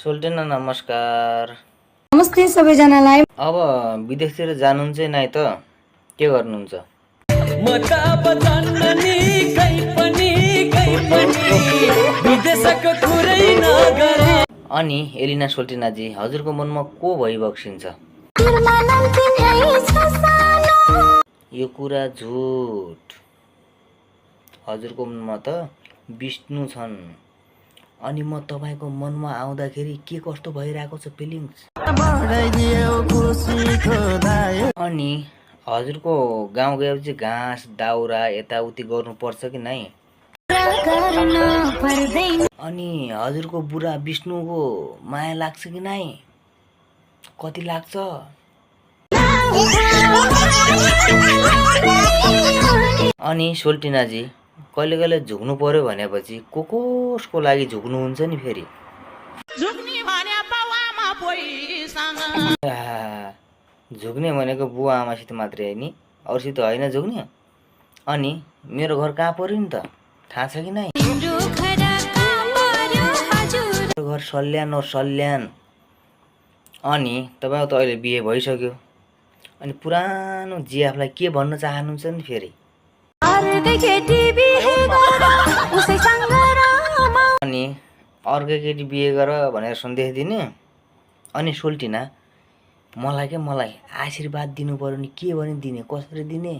सोल्टेना नमस्कार। नमस्ते सबैजनालाई। अब विदेशतिर जानुहुन्छ नै त के गर्नुहुन्छ? म त अब जान्न नि कहीँ पनि विदेशको कुरै नगरे। अनि एलिना सोल्टेनाजी, हजुरको मनमा को भइबक्सिन्छ? यो कुरा झुट। हजुरको मनमा त विष्णु छन्। अनि म तपाईको मनमा आउँदाखेरि के कस्तो भइरहेको छ फिलिङ्स? अनि हजुरको गाउँ गएपछि घाँस दाउरा यताउति गर्नुपर्छ कि नै? अनि हजुरको बुढा विष्णुको माया लाग्छ कि नै? कति लाग्छ? अनि सोल्टिनाजी, कहिले कहिले झुक्नु पर्यो भनेपछि कसको लागि झुक्नुहुन्छ नि फेरि? झुक्ने भनेको बुवा आमासित मात्रै होइन नि, अरूसित होइन झुक्ने। अनि मेरो घर कहाँ पर्यो नि त थाहा छ कि नै? घर सल्यान हो, सल्यान। अनि तपाईको त अहिले बिहे भइसक्यो। अनि पुरानो जियाफलाई के भन्न चाहनुहुन्छ नि फेरि? अनि अर्कै केटी बिहे गर भनेर सन्देश दिने? अनि सोल्टिना, मलाई आशीर्वाद दिनु पर्यो नि, के भने दिने, कसरी दिने,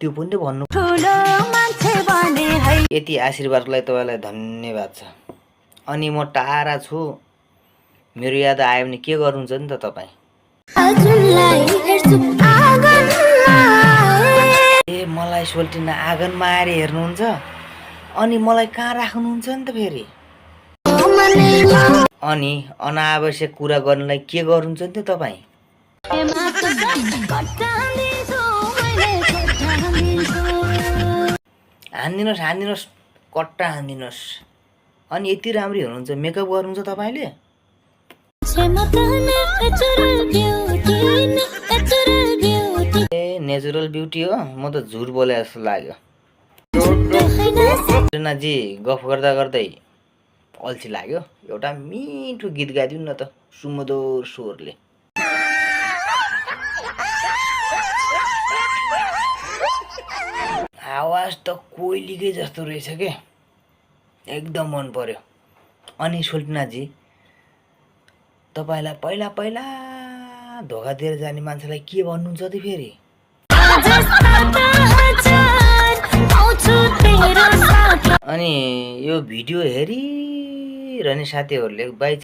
त्यो पनि त भन्नु। यति आशीर्वादलाई तपाईँलाई धन्यवाद छ। अनि म टाढा छु, मेरो याद आयो भने के गर्नुहुन्छ नि त तपाईँ? ए मलाई सोल्टिना आँगनमा आएर हेर्नुहुन्छ? अनि मलाई कहाँ राख्नुहुन्छ नि त फेरि? अनि अनावश्यक कुरा गर्नलाई के गर्नुहुन्छ नि त तपाईँ? हान्दिनुहोस् कट्टा हान्दिनुहोस्। अनि यति राम्री हुनुहुन्छ, मेकअप गर्नुहुन्छ तपाईँले? ए नेचुरल ब्युटी हो? म त झुट बोले जस्तो लाग्यो। जी गफ गर्दा गर्दै अल्छी लाग्यो। एउटा मिठो गीत गाइदिउँ न त सुमधुर स्वरले। आवाज त कोइलीकै जस्तो रहेछ के, एकदम मन पर्यो। अनि सोल्टिनाजी, तपाईँलाई पहिला पहिला धोका दिएर जाने मान्छेलाई के भन्नुहुन्छ त फेरि? अनि यो भिडियो हेरिरहने साथीहरूले बाइ